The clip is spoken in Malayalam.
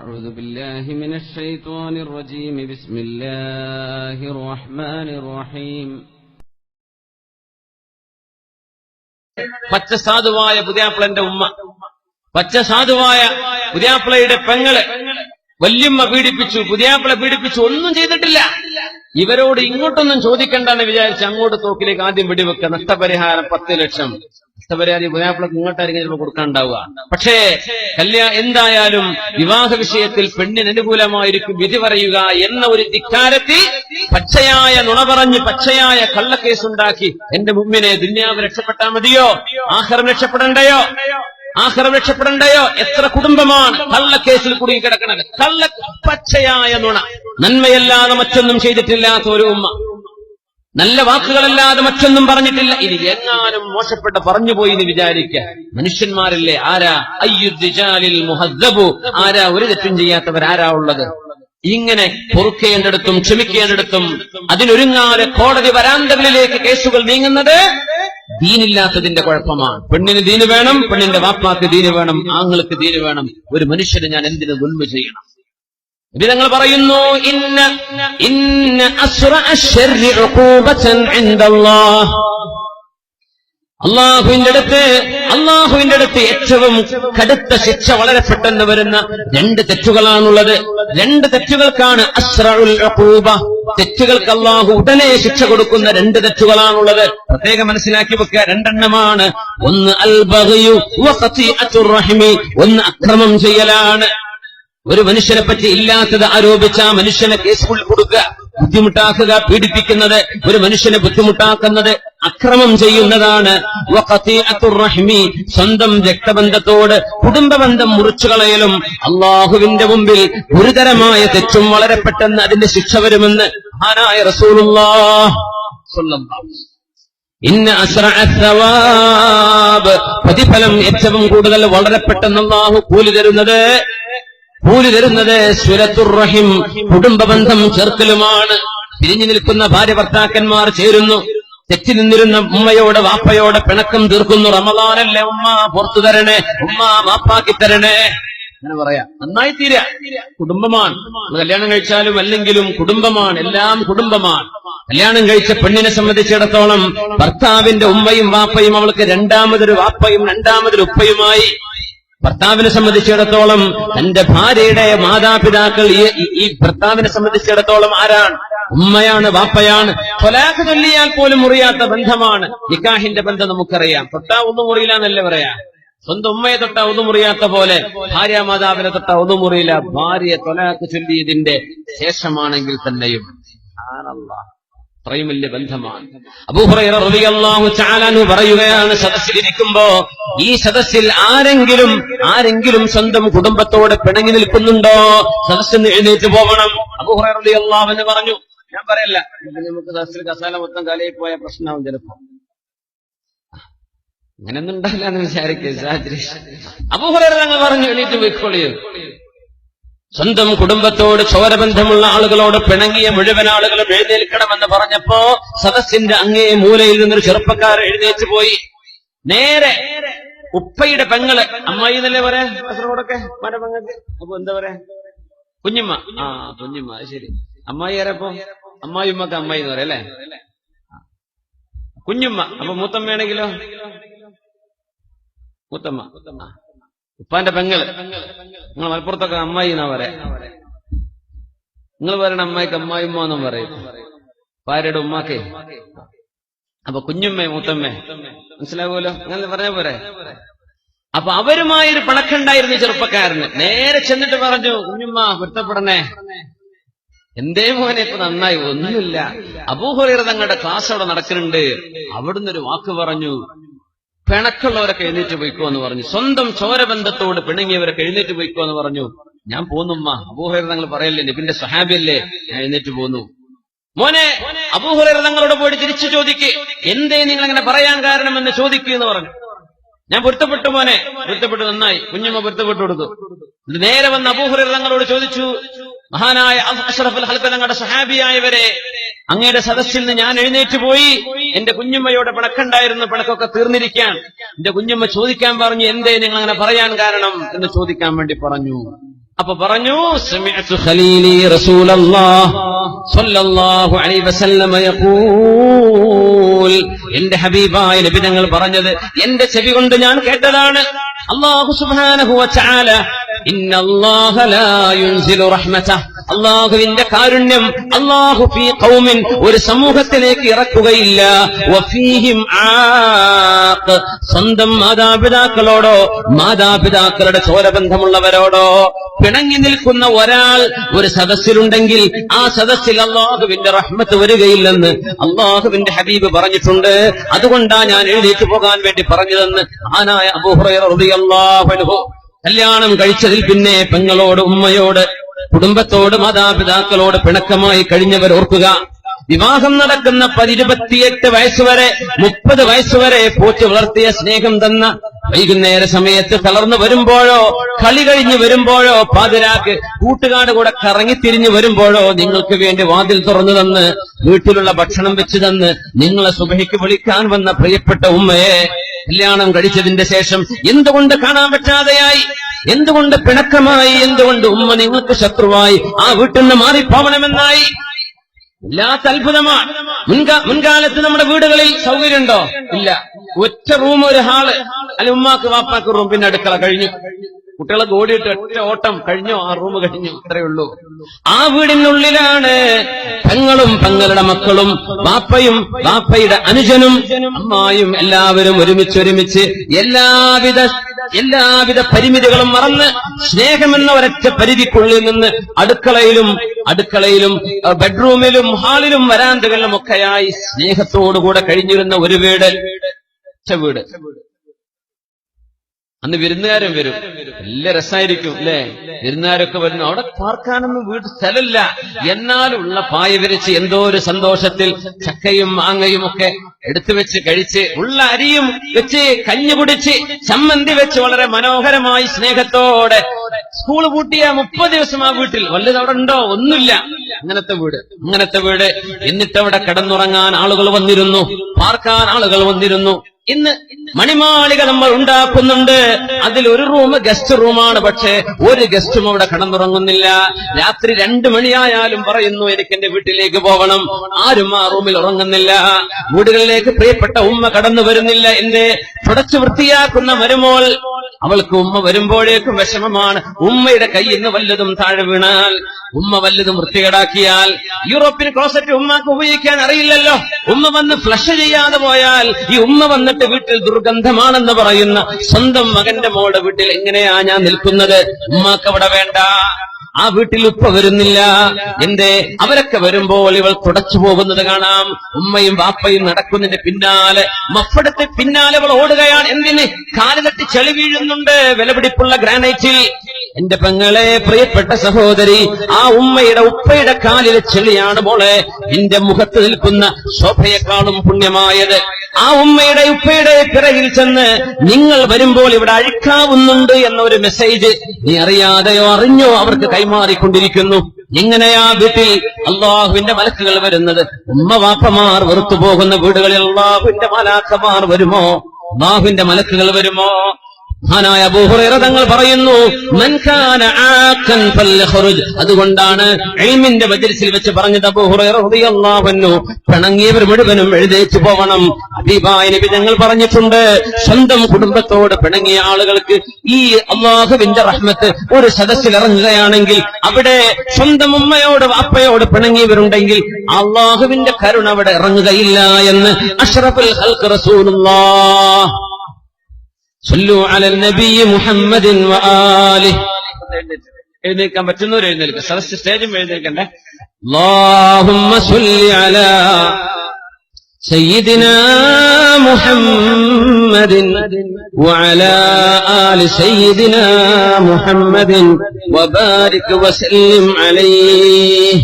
أعوذ بالله من الشيطان الرجيم بسم الله الرحمن الرحيم പച്ചസാധുവായ പുതിയാപ്പിളന്റെ ഉമ്മ, പച്ചസാധുവായ പുതിയാപ്പിളയുടെ പെങ്ങള് വല്യമ്മ പീഡിപ്പിച്ചു, പുതിയാപ്പിള പീഡിപ്പിച്ചു, ഒന്നും ചെയ്തിട്ടില്ല. ഇവരോട് ഇങ്ങോട്ടൊന്നും ചോദിക്കണ്ടെന്ന് വിചാരിച്ച് അങ്ങോട്ട് തോക്കിലേക്ക് ആദ്യം വെടിവെക്കുക. നഷ്ടപരിഹാരം 10 ലക്ഷം. നഷ്ടപരിഹാരം പുതിയാപ്പിളക്ക് ഇങ്ങോട്ടായിരിക്കും കൊടുക്കാനുണ്ടാവുക. പക്ഷേ എന്തായാലും വിവാഹ വിഷയത്തിൽ പെണ്ണിന് അനുകൂലമായിരിക്കും വിധി പറയുക എന്ന ഒരു ധിക്കാരത്തിൽ പച്ചയായ നുണ പറഞ്ഞ് പച്ചയായ കള്ളക്കേസുണ്ടാക്കി എന്റെ മുമ്പിനെ ദുന്യാവ് രക്ഷപ്പെട്ടാൽ മതിയോ? ആഖിറം രക്ഷപ്പെടണ്ടയോ? ആഖിറം രക്ഷപ്പെടണ്ടയോ? എത്ര കുടുംബമാണ് കള്ളക്കേസിൽ കുടുങ്ങി കിടക്കുന്നത്? പച്ചയായ നുണ, നന്മയല്ലാതെ മറ്റൊന്നും ചെയ്തിട്ടില്ലാത്ത ഒരു ഉമ്മ, നല്ല വാക്കുകളല്ലാതെ മറ്റൊന്നും പറഞ്ഞിട്ടില്ല. ഇനി എങ്ങാനും മോശപ്പെട്ട പറഞ്ഞുപോയി എന്ന് വിചാരിക്ക. മനുഷ്യന്മാരില്ലേ ആരാ അയ്യുദ്ദിജാലിൽ മുഹദ്ദബു, ആരാ ഒരു തെറ്റും ചെയ്യാത്തവരാരാ ഉള്ളത്? ഇങ്ങനെ പൊറുക്കേണ്ടിടത്തും ക്ഷമിക്കേണ്ടിടത്തും അതിനൊരുങ്ങാതെ കോടതി വരാന്തകളിലേക്ക് കേസുകൾ നീങ്ങുന്നത് ദീനില്ലാത്തതിന്റെ കുഴപ്പമാണ്. പെണ്ണിന് ദീന് വേണം, പെണ്ണിന്റെ വാപ്പാക്ക് ദീന് വേണം, ആങ്ങൾക്ക് ദീന് വേണം. ഒരു മനുഷ്യന് ഞാൻ എന്തിനു ദുൽമ ചെയ്യണം? വിധങ്ങൾ പറയുന്നു, ഇന്ന അസ്റഅ അശ്ശർരി ഉഖൂബതൻ ഇൻദല്ലാഹ്, അള്ളാഹുവിന്റെ അടുത്ത് ഏറ്റവും കടുത്ത ശിക്ഷ വളരെ പെട്ടെന്ന് വരുന്ന 2 തെറ്റുകളാണുള്ളത്. 2 തെറ്റുകൾക്കാണ് അസ്റഉൽ ഉഖൂബ, തെറ്റുകൾക്ക് അള്ളാഹു ഉടനെ ശിക്ഷ കൊടുക്കുന്ന 2 തെറ്റുകളാണുള്ളത്. പ്രത്യേകം മനസ്സിലാക്കി വെക്കുക. 2 എണ്ണമാണ്. ഒന്ന് അൽ ബഗ്യു വ ഖതീഅത്തുർ റഹ്മി, ഒന്ന് അക്രമം ചെയ്യലാണ്. ഒരു മനുഷ്യനെ പറ്റി ഇല്ലാത്തത് ആരോപിച്ച മനുഷ്യനെ കേസുകൾ കൊടുക്കുക, ബുദ്ധിമുട്ടാക്കുക, പീഡിപ്പിക്കുന്നത്, ഒരു മനുഷ്യനെ ബുദ്ധിമുട്ടാക്കുന്നത് അക്രമം ചെയ്യുന്നതാണ്. വഖതീഅത്തുർ റഹ്മി, സ്വന്തം രക്തബന്ധത്തോട് കുടുംബബന്ധം മുറിച്ചു കളയലും അള്ളാഹുവിന്റെ മുമ്പിൽ ഗുരുതരമായ തെറ്റും വളരെ പെട്ടെന്ന് അതിന്റെ ശിക്ഷ വരുമെന്ന് മഹാനായ റസൂലുള്ളാഹി സ്വല്ലല്ലാഹു അലൈഹി വസല്ലം. ഇന്ന അസ്റഅ സവാബ്, പ്രതിഫലം ഏറ്റവും കൂടുതൽ വളരെ പെട്ടെന്ന് അള്ളാഹു കൂലി തരുന്നത് സുലത്തുർ റഹിം, കുടുംബബന്ധം ചേർക്കലുമാണ്. പിരിഞ്ഞു നിൽക്കുന്ന ഭാര്യ ഭർത്താക്കന്മാർ ചേരുന്നു, തെറ്റി നിന്നിരുന്ന ഉമ്മയോട് വാപ്പയോട് പിണക്കം തീർക്കുന്നു. റമദാനല്ലേ ഉമ്മ പുറത്തു തരണേ, ഉമ്മ വാപ്പാക്കി തരണേ, അങ്ങനെ പറയാം. നന്നായി തീരാ. കുടുംബമാണ്. കല്യാണം കഴിച്ചാലും അല്ലെങ്കിലും കുടുംബമാണ്, എല്ലാം കുടുംബമാണ്. കല്യാണം കഴിച്ച പെണ്ണിനെ സംബന്ധിച്ചിടത്തോളം ഭർത്താവിന്റെ ഉമ്മയും വാപ്പയും അവൾക്ക് രണ്ടാമതൊരു വാപ്പയും രണ്ടാമതൊരു ഉപ്പയുമായി. ഭർത്താവിനെ സംബന്ധിച്ചിടത്തോളം തന്റെ ഭാര്യയുടെ മാതാപിതാക്കൾ ഈ ഭർത്താവിനെ സംബന്ധിച്ചിടത്തോളം ആരാണ്? ഉമ്മയാണ്, വാപ്പയാണ്. ത്വലാഖ് ചൊല്ലിയാൽ പോലും മുറിയാത്ത ബന്ധമാണ് നിക്കാഹിന്റെ ബന്ധം. നമുക്കറിയാം. തൊട്ടാ ഒന്നും മുറിയില്ല എന്നല്ലേ പറയാ. സ്വന്തം ഉമ്മയെ തൊട്ടാ ഒന്നും മുറിയാത്ത പോലെ ഭാര്യ മാതാവിനെ തൊട്ടാ ഒന്നും മുറിയില്ല. ഭാര്യ ത്വലാഖ് ചൊല്ലിയതിന്റെ ശേഷമാണെങ്കിൽ തന്നെയും അത്രയും വലിയ ബന്ധമാണ്. അബൂ ഹുറൈറ റളിയല്ലാഹു തആല അൻഹു പറയുകയാണ്, സദസ്സിലിരിക്കുമ്പോ ഈ സദസ്സിൽ ആരെങ്കിലും സ്വന്തം കുടുംബത്തോട് പിണങ്ങി നിൽക്കുന്നുണ്ടോ? സദസ്സിന് എഴുന്നേറ്റ് പോകണം. അബൂ ഹുറൈറ റളിയല്ലാഹു അൻഹു പറഞ്ഞു, ഞാൻ പറയല്ല, നമുക്ക് സദസ്സിൽ കസാല മൊത്തം കാലയിൽ പോയ പ്രശ്നമാവും ചിലപ്പോ. അങ്ങനെയൊന്നും ഉണ്ടാവില്ല എന്ന് വിചാരിക്കുക. അബൂ ഹുറൈറ തങ്ങൾ പറഞ്ഞു, എഴുന്നേറ്റ് പോയിക്കോളിയോ. സ്വന്തം കുടുംബത്തോട് ചോരബന്ധമുള്ള ആളുകളോട് പിണങ്ങിയ മുഴുവൻ ആളുകളും എഴുന്നേൽക്കണമെന്ന് പറഞ്ഞപ്പോ സദസ്സിന്റെ അങ്ങേ മൂലയിൽ നിന്നൊരു ചെറുപ്പക്കാരൻ എഴുന്നേറ്റ് പോയി. നേരെ ഉപ്പയുടെ പെങ്ങള്, അമ്മായി എന്നല്ലേ പറയാ കാസർഗോഡൊക്കെ പെങ്ങൾക്ക്. അപ്പൊ എന്താ പറയാ? കുഞ്ഞുമ്മ. കുഞ്ഞുമ്മ, അത് ശരി. അമ്മായി ആരപ്പോ? അമ്മായിമ്മക്ക് അമ്മായി എന്ന് പറയാം അല്ലേ? കുഞ്ഞുമ്മ. അപ്പൊ മൂത്തമ്മയാണെങ്കിലോ? മൂത്തമ്മ. ഉപ്പാന്റെ പെങ്ങള്. നിങ്ങൾ മലപ്പുറത്തൊക്കെ അമ്മായി എന്നാ പറയാ. നിങ്ങൾ പറയണ അമ്മായിക്ക് അമ്മായിമ്മ എന്നും പറയും, ഭാര്യയുടെ ഉമ്മാക്കേ. അപ്പൊ കുഞ്ഞുമ്മേ മൂത്തമ്മേ, മനസ്സിലാവുമല്ലോ? അങ്ങനെ പറഞ്ഞ പോരെ. അപ്പൊ അവരുമായൊരു പിണക്കുണ്ടായിരുന്നു ചെറുപ്പക്കാരന്. നേരെ ചെന്നിട്ട് പറഞ്ഞു, കുഞ്ഞുമ്മ പൊരുത്തപ്പെടണേ. എന്തേ മോനെ ഇപ്പൊ നന്നായി? ഒന്നുമില്ല, അബൂ ഹുറൈറ തങ്ങളുടെ ക്ലാസ് അവിടെ നടക്കുന്നുണ്ട്, അവിടുന്ന് ഒരു വാക്ക് പറഞ്ഞു, പിണക്കുള്ളവരൊക്കെ എഴുന്നേറ്റ് പോയിക്കോ എന്ന് പറഞ്ഞു. സ്വന്തം ചോരബന്ധത്തോട് പിണങ്ങിയവരൊക്കെ എഴുന്നേറ്റ് പോയിക്കോ എന്ന് പറഞ്ഞു. ഞാൻ പോന്നുമ്മ. അബൂ ഹുറൈറ തങ്ങൾ പറയല്ലേ, നബിന്റെ സ്വഹാബിയല്ലേ, ഞാൻ എഴുന്നേറ്റ് പോന്നു. മോനെ, അബൂ ഹുറൈറ തങ്ങളോട് പോയിട്ട് തിരിച്ചു ചോദിക്ക്, എന്തേ നിങ്ങൾ അങ്ങനെ പറയാൻ കാരണമെന്ന് ചോദിക്കുന്നു പറഞ്ഞു. ഞാൻ പൊരുത്തപ്പെട്ടു മോനെ, പൊരുത്തപ്പെട്ടു, നന്നായി. കുഞ്ഞുമ്മ പൊരുത്തപ്പെട്ടു കൊടുത്തു. നേരെ വന്ന് അബൂ ഹുറൈറ തങ്ങളോട് ചോദിച്ചു, മഹാനായ അഷ്റഫുൽ ഖൽഖ് തങ്ങളുടെ സ്വഹാബിയായവരെ, അങ്ങയുടെ സദസ്സിൽ നിന്ന് ഞാൻ എഴുന്നേറ്റ് പോയി. എന്റെ കുഞ്ഞുമ്മയോടെ പിണക്കുണ്ടായിരുന്നു, പിണക്കൊക്കെ തീർന്നിരിക്കാൻ. എന്റെ കുഞ്ഞുമ്മ ചോദിക്കാൻ പറഞ്ഞു, എന്തേ നിങ്ങൾ അങ്ങനെ പറയാൻ കാരണം എന്ന് ചോദിക്കാൻ വേണ്ടി പറഞ്ഞു. അപ്പൊ പറഞ്ഞു സമിഅതു ഖലീലി റസൂലല്ലാഹ് സ്വല്ലല്ലാഹു അലൈഹി വസല്ലം യഖൂൽ, എന്റെ ഹബീബായ നബി തങ്ങൾ പറഞ്ഞത് എന്റെ ചെവി കൊണ്ട് ഞാൻ കേട്ടതാണ്. അല്ലാഹു സുബ്ഹാനഹു വ തആല ഇന്നല്ലാഹ ലാ യുൻസിലു റഹ്മതഹ, അല്ലാഹുവിന്റെ കാരുണ്യം അല്ലാഹു ഫീ ഖൗമിൻ, ഒരു സമൂഹത്തിലേക്ക് ഇറക്കുകയില്ല, വഫീഹിം ആഖ്, സ്വന്തം മാതാപിതാക്കളോടോ മാതാപിതാക്കളുടെ ചോരബന്ധമുള്ളവരോടോ പിണങ്ങി നിൽക്കുന്ന ഒരാൾ ഒരു സദസ്സിലുണ്ടെങ്കിൽ ആ സദസ്സിൽ അല്ലാഹുവിന്റെ റഹ്മത്ത് വരികയില്ലെന്ന് അല്ലാഹുവിന്റെ ഹബീബ് പറഞ്ഞിട്ടുണ്ട്. അതുകൊണ്ടാ ഞാൻ എഴുന്നേറ്റ് പോകാൻ വേണ്ടി പറഞ്ഞതെന്ന് ആനായ അബൂ ഹുറൈറ റളിയല്ലാഹു അൻഹു. കല്യാണം കഴിച്ചതിൽ പിന്നെ പെങ്ങളോട്, ഉമ്മയോട്, കുടുംബത്തോട്, മാതാപിതാക്കളോട് പിണക്കമായി കഴിഞ്ഞവർ ഓർക്കുക. വിവാഹം നടക്കുന്ന 28 വയസ്സുവരെ 30 വയസ്സുവരെ പോറ്റി വളർത്തിയ സ്നേഹം തന്ന വൈകുന്നേര സമയത്ത് തളർന്നു വരുമ്പോഴോ, കളി കഴിഞ്ഞു വരുമ്പോഴോ, പാതിരാക്ക് കൂട്ടുകാട് കൂടെ കറങ്ങിത്തിരിഞ്ഞു വരുമ്പോഴോ നിങ്ങൾക്ക് വേണ്ടി വാതിൽ തുറന്നു തന്ന് വീട്ടിലുള്ള ഭക്ഷണം വെച്ചു തന്ന് നിങ്ങളെ സുബഹിക്ക് വിളിക്കാൻ വന്ന പ്രിയപ്പെട്ട ഉമ്മയെ കല്യാണം കഴിച്ചതിന്റെ ശേഷം എന്തുകൊണ്ട് കാണാൻ പറ്റാതെയായി, എന്തുകൊണ്ട് പിണക്കമായി, എന്തുകൊണ്ട് ഉമ്മ നിങ്ങൾക്ക് ശത്രുവായി, ആ വീട്ടിൽ നിന്ന് മാറിപ്പോവണമെന്നായി? ഇല്ലാത്ത അത്ഭുതമാണ്. മുൻകാലത്ത് നമ്മുടെ വീടുകളിൽ സൗകര്യമുണ്ടോ? ഇല്ല. ഒറ്റ റൂം, ഒരു ഹാള്, അല്ലെ ഉമ്മാക്ക് വാപ്പാക്ക് റൂം, പിന്നെ അടുക്കള, കഴിഞ്ഞു. കുട്ടികളെ ഓടിയിട്ട് ഒറ്റ ഓട്ടം കഴിഞ്ഞോ, ആ റൂം കഴിഞ്ഞു, അത്രയേ ഉള്ളൂ. ആ വീടിനുള്ളിലാണ് പെങ്ങളും പെങ്ങളുടെ മക്കളും വാപ്പയും വാപ്പയുടെ അനുജനും അമ്മായും എല്ലാവരും ഒരുമിച്ച് എല്ലാവിധ പരിമിതികളും മറന്ന് സ്നേഹമെന്ന ഒരൊറ്റ പരിധിക്കുള്ളിൽ നിന്ന് അടുക്കളയിലും ബെഡ്റൂമിലും ഹാളിലും വരാന്തകളിലും ഒക്കെയായി സ്നേഹത്തോടുകൂടെ കഴിഞ്ഞിരുന്ന ഒരു വീട്. അന്ന് വിരുന്നുകാരും വരും, നല്ല രസമായിരിക്കും അല്ലേ? വിരുന്നുകാരൊക്കെ വരുന്നു, അവിടെ പാർക്കാനൊന്നും വീട് സ്ഥലമില്ല, എന്നാലുള്ള പായ വിരിച്ച് എന്തോ ഒരു സന്തോഷത്തിൽ ചക്കയും മാങ്ങയും ഒക്കെ എടുത്തു വെച്ച് കഴിച്ച്, ഉള്ള അരിയും വെച്ച് കഞ്ഞി കുടിച്ച് ചമ്മന്തി വെച്ച് വളരെ മനോഹരമായി സ്നേഹത്തോടെ സ്കൂൾ പൂട്ടിയ 30 ദിവസം ആ വീട്ടിൽ വല്ലത് അവിടെ ഉണ്ടോ? ഒന്നുമില്ല. അങ്ങനത്തെ വീട്. എന്നിട്ടവിടെ കിടന്നുറങ്ങാൻ ആളുകൾ വന്നിരുന്നു, പാർക്കാൻ ആളുകൾ വന്നിരുന്നു. ഇന്ന് മണിമാളിക നമ്മൾ ഉണ്ടാക്കുന്നുണ്ട്, അതിൽ ഒരു റൂം ഗസ്റ്റ് റൂമാണ്, പക്ഷേ ഒരു ഗസ്റ്റും അവിടെ കിടന്നുറങ്ങുന്നില്ല. രാത്രി 2 മണിയായാലും പറയുന്നു എനിക്ക് എന്റെ വീട്ടിലേക്ക് പോകണം, ആരും ആ റൂമിൽ ഉറങ്ങുന്നില്ല. വീടുകളിലേക്ക് പ്രിയപ്പെട്ട ഉമ്മ കടന്നു വരുന്നില്ല. എന്റെ തുടച്ചു വൃത്തിയാക്കുന്ന മരുമോൾ, അവൾക്ക് ഉമ്മ വരുമ്പോഴേക്കും വിഷമമാണ്. ഉമ്മയുടെ കയ്യിൽ നിന്ന് വല്ലതും താഴെ വീണാൽ, ഉമ്മ വല്ലതും വൃത്തികേടാക്കിയാൽ, യൂറോപ്യൻ ക്ലോസറ്റ് ഉമ്മക്ക് ഉപയോഗിക്കാൻ അറിയില്ലല്ലോ, ഉമ്മ വന്ന് ഫ്ലഷ് ചെയ്യാതെ പോയാൽ ഈ ഉമ്മ വന്നിട്ട് വീട്ടിൽ ദുർഗന്ധമാണെന്ന് പറയുന്ന സ്വന്തം മകന്റെ മോളുടെ വീട്ടിൽ എങ്ങനെയാ ഞാൻ നിൽക്കുന്നത്? ഉമ്മാക്ക് അവിടെ വേണ്ട. ആ വീട്ടിൽ ഉപ്പ വരുന്നില്ല. അവരൊക്കെ വരുമ്പോൾ ഇവൾ തുടച്ചു പോകുന്നത് കാണാം. ഉമ്മയും വാപ്പയും നടക്കുന്നതിന്റെ പിന്നാലെ, മഫ്ഫടത്തെ പിന്നാലെ അവൾ ഓടുകയാണ്. എന്തിന്? കാല് തട്ടി ചെളി വീഴുന്നുണ്ട് വിലപിടിപ്പുള്ള ഗ്രാനൈറ്റിൽ. എന്റെ പെങ്ങളെ, പ്രിയപ്പെട്ട സഹോദരി, ആ ഉപ്പയുടെ കാലിലെ ചെളിയാണ് മോളെ നിന്റെ മുഖത്ത് നിൽക്കുന്ന ശോഭയെക്കാളും പുണ്യമായത്. ആ ഉപ്പയുടെ പിറകിൽ ചെന്ന് നിങ്ങൾ വരുമ്പോൾ ഇവിടെ അഴിക്കാവുന്നുണ്ട് എന്നൊരു മെസ്സേജ് നീ അറിയാതെയോ അറിഞ്ഞോ അവർക്ക് കൈമാറിക്കൊണ്ടിരിക്കുന്നു. ഇങ്ങനെയാ വീട്ടിൽ അള്ളാഹുവിന്റെ മലക്കുകൾ വരുന്നത്. ഉമ്മ വാപ്പമാർ വെറുത്തു പോകുന്ന വീടുകളിൽ അള്ളാഹുവിന്റെ മലാക്കമാർ വരുമോ? അള്ളാഹുവിന്റെ മലക്കുകൾ വരുമോ? മഹാനായ അബൂ ഹുറൈറ തങ്ങൾ പറയുന്നു, മൻ കാന ആഖൻ ഫൽഖുറുജ്. അതുകൊണ്ടാണ് ഇൽമിന്റെ മജ്ലിസിൽ വെച്ച് പറഞ്ഞത് അബൂ ഹുറൈറ റളിയല്ലാഹു അൻഹു, പിണങ്ങിയവർ മുഴുവനും എഴുന്നേറ്റ് പോകണം. ഹബീബായ നബി തങ്ങൾ പറഞ്ഞിട്ടുണ്ട്, സ്വന്തം കുടുംബത്തോട് പിണങ്ങിയ ആളുകൾക്ക് ഈ അല്ലാഹുവിന്റെ റഹ്മത്ത് ഒരു സദസ്സിൽ ഇറങ്ങുകയാണെങ്കിൽ, അവിടെ സ്വന്തം ഉമ്മയോട് വാപ്പയോട് പിണങ്ങിയവരുണ്ടെങ്കിൽ അല്ലാഹുവിന്റെ കരുണ അവിടെ ഇറങ്ങുകയില്ല എന്ന് അഷ്റഫുൽ ഖൽഖ് റസൂലുള്ളാഹ് സല്ലു അലൽ നബി മുഹമ്മദിൻ വആലിഹി. എഴുന്നേൽക്കാൻ പറ്റുന്നവർ എഴുന്നേൽക്കുക, സദസ്സ് സ്റ്റേജും എഴുന്നേൽക്കണ്ടേ. അല്ലാഹുമ്മ സല്ലി അലാ സയ്യിദിനാ മുഹമ്മദിൻ വഅലാ ആലി സയ്യിദിനാ മുഹമ്മദിൻ വബാരിക് വസല്ലിം അലൈഹി.